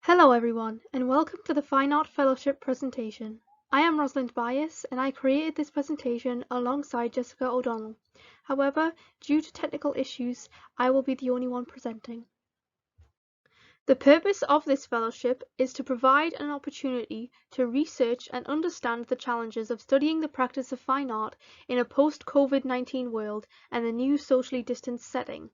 Hello everyone, and welcome to the Fine Art Fellowship presentation. I am Rosalyn Byass, and I created this presentation alongside Jessica O'Donnell. However, due to technical issues, I will be the only one presenting. The purpose of this fellowship is to provide an opportunity to research and understand the challenges of studying the practice of fine art in a post-COVID-19 world and the new socially distanced setting.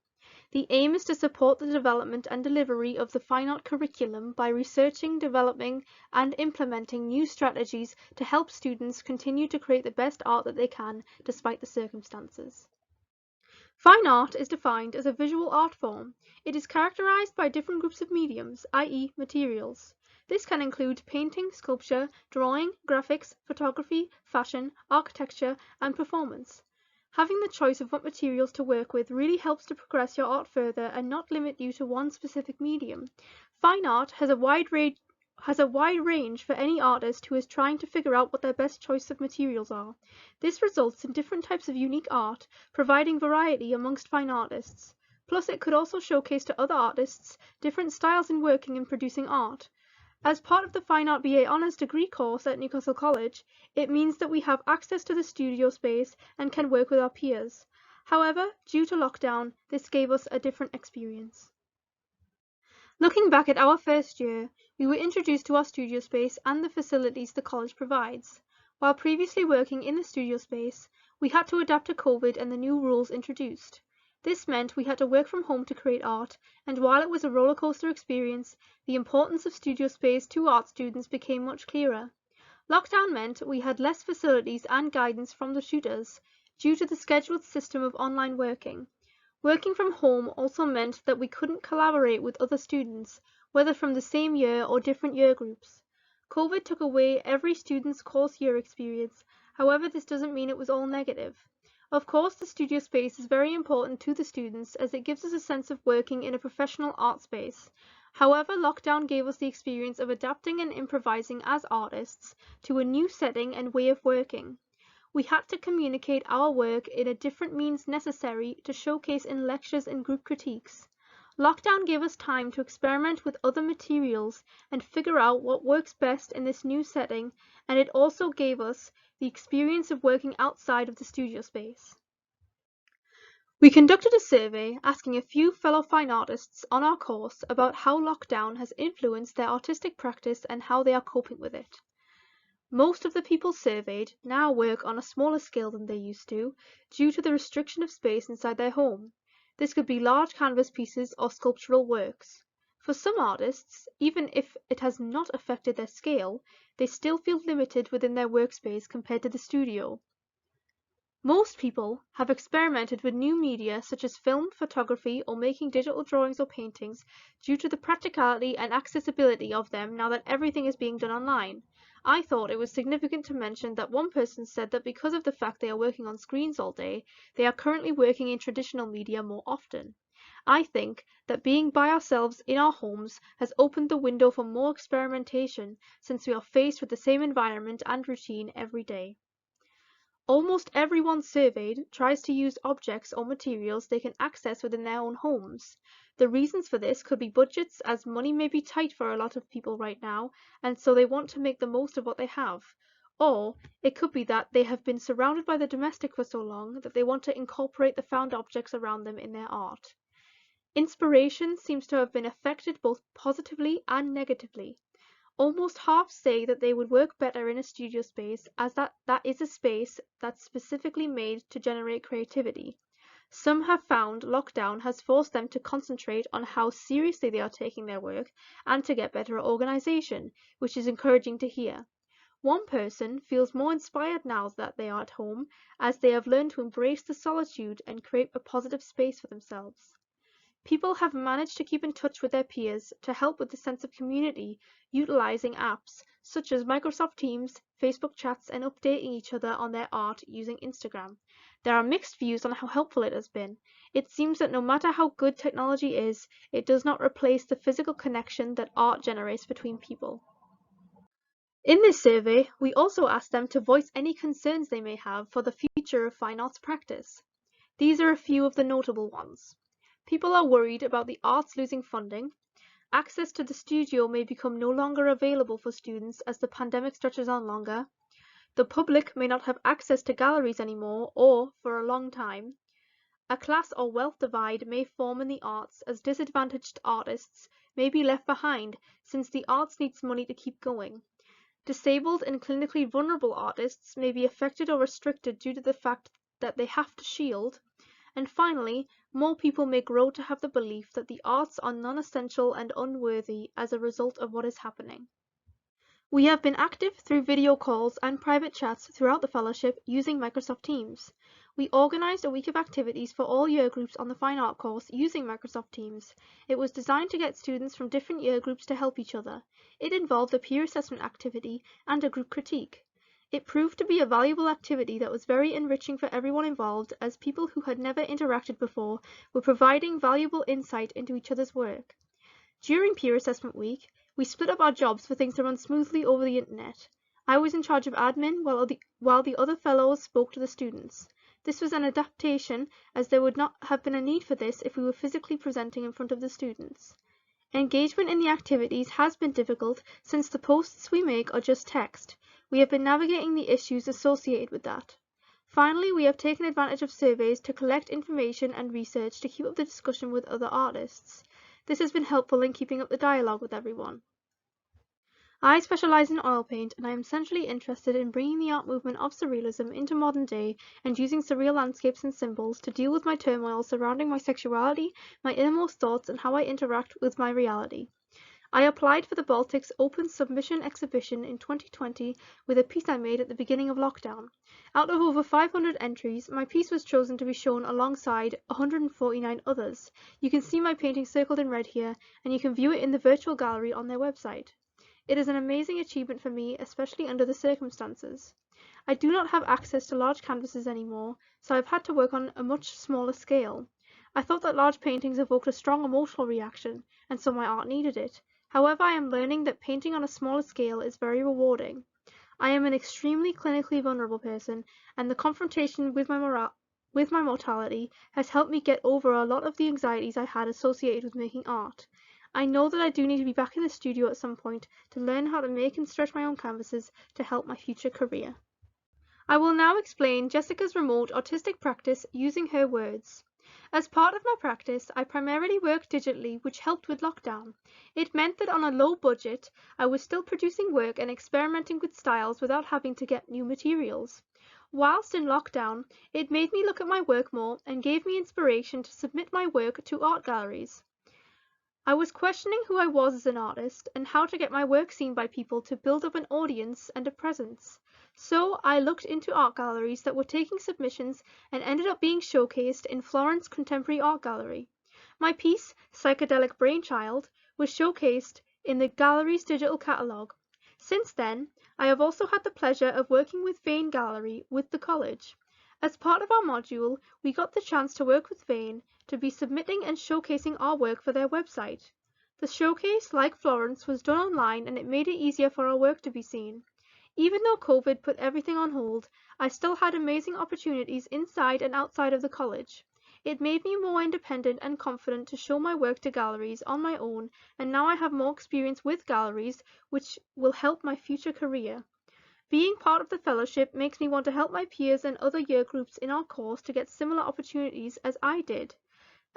The aim is to support the development and delivery of the fine art curriculum by researching, developing, and implementing new strategies to help students continue to create the best art that they can despite the circumstances. Fine art is defined as a visual art form. It is characterized by different groups of mediums, i.e. materials. This can include painting, sculpture, drawing, graphics, photography, fashion, architecture, and performance. Having the choice of what materials to work with really helps to progress your art further and not limit you to one specific medium. Fine art has a wide range for any artist who is trying to figure out what their best choice of materials are. This results in different types of unique art, providing variety amongst fine artists. Plus, it could also showcase to other artists different styles in working and producing art. As part of the Fine Art BA Honours degree course at Newcastle College, it means that we have access to the studio space and can work with our peers. However, due to lockdown, this gave us a different experience. Looking back at our first year, we were introduced to our studio space and the facilities the college provides. While previously working in the studio space, we had to adapt to COVID and the new rules introduced. This meant we had to work from home to create art, and while it was a roller coaster experience, the importance of studio space to art students became much clearer. Lockdown meant we had less facilities and guidance from the tutors due to the scheduled system of online working. Working from home also meant that we couldn't collaborate with other students, whether from the same year or different year groups. COVID took away every student's course year experience, however this doesn't mean it was all negative. Of course, the studio space is very important to the students as it gives us a sense of working in a professional art space. However, lockdown gave us the experience of adapting and improvising as artists to a new setting and way of working. We had to communicate our work in a different means necessary to showcase in lectures and group critiques. Lockdown gave us time to experiment with other materials and figure out what works best in this new setting, and it also gave us the experience of working outside of the studio space. We conducted a survey asking a few fellow fine artists on our course about how lockdown has influenced their artistic practice and how they are coping with it. Most of the people surveyed now work on a smaller scale than they used to, due to the restriction of space inside their home. This could be large canvas pieces or sculptural works. For some artists, even if it has not affected their scale, they still feel limited within their workspace compared to the studio. Most people have experimented with new media such as film, photography, or making digital drawings or paintings due to the practicality and accessibility of them now that everything is being done online. I thought it was significant to mention that one person said that because of the fact they are working on screens all day, they are currently working in traditional media more often. I think that being by ourselves in our homes has opened the window for more experimentation since we are faced with the same environment and routine every day. Almost everyone surveyed tries to use objects or materials they can access within their own homes. The reasons for this could be budgets, as money may be tight for a lot of people right now, and so they want to make the most of what they have. Or it could be that they have been surrounded by the domestic for so long that they want to incorporate the found objects around them in their art. Inspiration seems to have been affected both positively and negatively. Almost half say that they would work better in a studio space as that is a space that's specifically made to generate creativity. Some have found lockdown has forced them to concentrate on how seriously they are taking their work and to get better at organization, which is encouraging to hear. One person feels more inspired now that they are at home as they have learned to embrace the solitude and create a positive space for themselves. People have managed to keep in touch with their peers to help with the sense of community, utilizing apps such as Microsoft Teams, Facebook chats, and updating each other on their art using Instagram. There are mixed views on how helpful it has been. It seems that no matter how good technology is, it does not replace the physical connection that art generates between people. In this survey, we also asked them to voice any concerns they may have for the future of fine arts practice. These are a few of the notable ones. People are worried about the arts losing funding. Access to the studio may become no longer available for students as the pandemic stretches on longer. The public may not have access to galleries anymore or for a long time. A class or wealth divide may form in the arts as disadvantaged artists may be left behind since the arts needs money to keep going. Disabled and clinically vulnerable artists may be affected or restricted due to the fact that they have to shield. And finally, more people may grow to have the belief that the arts are non-essential and unworthy as a result of what is happening. We have been active through video calls and private chats throughout the fellowship using Microsoft Teams. We organised a week of activities for all year groups on the Fine Art course using Microsoft Teams. It was designed to get students from different year groups to help each other. It involved a peer assessment activity and a group critique. It proved to be a valuable activity that was very enriching for everyone involved as people who had never interacted before were providing valuable insight into each other's work. During Peer Assessment Week, we split up our jobs for things to run smoothly over the internet. I was in charge of admin while the other fellows spoke to the students. This was an adaptation as there would not have been a need for this if we were physically presenting in front of the students. Engagement in the activities has been difficult since the posts we make are just text. We have been navigating the issues associated with that. Finally, we have taken advantage of surveys to collect information and research to keep up the discussion with other artists. This has been helpful in keeping up the dialogue with everyone. I specialise in oil paint and I am centrally interested in bringing the art movement of surrealism into modern day and using surreal landscapes and symbols to deal with my turmoil surrounding my sexuality, my innermost thoughts and how I interact with my reality. I applied for the Baltics Open Submission Exhibition in 2020 with a piece I made at the beginning of lockdown. Out of over 500 entries, my piece was chosen to be shown alongside 149 others. You can see my painting circled in red here, and you can view it in the virtual gallery on their website. It is an amazing achievement for me, especially under the circumstances. I do not have access to large canvases anymore, so I've had to work on a much smaller scale. I thought that large paintings evoked a strong emotional reaction, and so my art needed it. However, I am learning that painting on a smaller scale is very rewarding. I am an extremely clinically vulnerable person, and the confrontation with my mortality has helped me get over a lot of the anxieties I had associated with making art. I know that I do need to be back in the studio at some point to learn how to make and stretch my own canvases to help my future career. I will now explain Jessica's remote autistic practice using her words. As part of my practice, I primarily worked digitally, which helped with lockdown. It meant that on a low budget, I was still producing work and experimenting with styles without having to get new materials. Whilst in lockdown, it made me look at my work more and gave me inspiration to submit my work to art galleries. I was questioning who I was as an artist and how to get my work seen by people to build up an audience and a presence. So I looked into art galleries that were taking submissions and ended up being showcased in Florence Contemporary Art Gallery. My piece, Psychedelic Brainchild, was showcased in the gallery's digital catalogue. Since then, I have also had the pleasure of working with Vane Gallery with the college. As part of our module, we got the chance to work with Vane to be submitting and showcasing our work for their website. The showcase, like Florence, was done online and it made it easier for our work to be seen. Even though COVID put everything on hold, I still had amazing opportunities inside and outside of the college. It made me more independent and confident to show my work to galleries on my own, and now I have more experience with galleries, which will help my future career. Being part of the fellowship makes me want to help my peers and other year groups in our course to get similar opportunities as I did.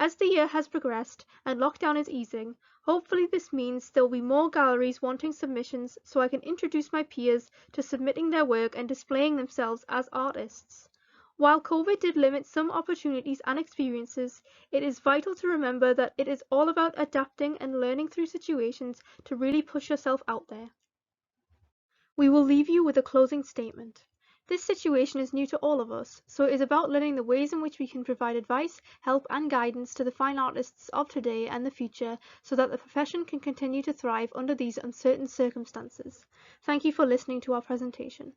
As the year has progressed and lockdown is easing, hopefully this means there will be more galleries wanting submissions so I can introduce my peers to submitting their work and displaying themselves as artists. While COVID did limit some opportunities and experiences, it is vital to remember that it is all about adapting and learning through situations to really push yourself out there. We will leave you with a closing statement. This situation is new to all of us, so it is about learning the ways in which we can provide advice, help and guidance to the fine artists of today and the future so that the profession can continue to thrive under these uncertain circumstances. Thank you for listening to our presentation.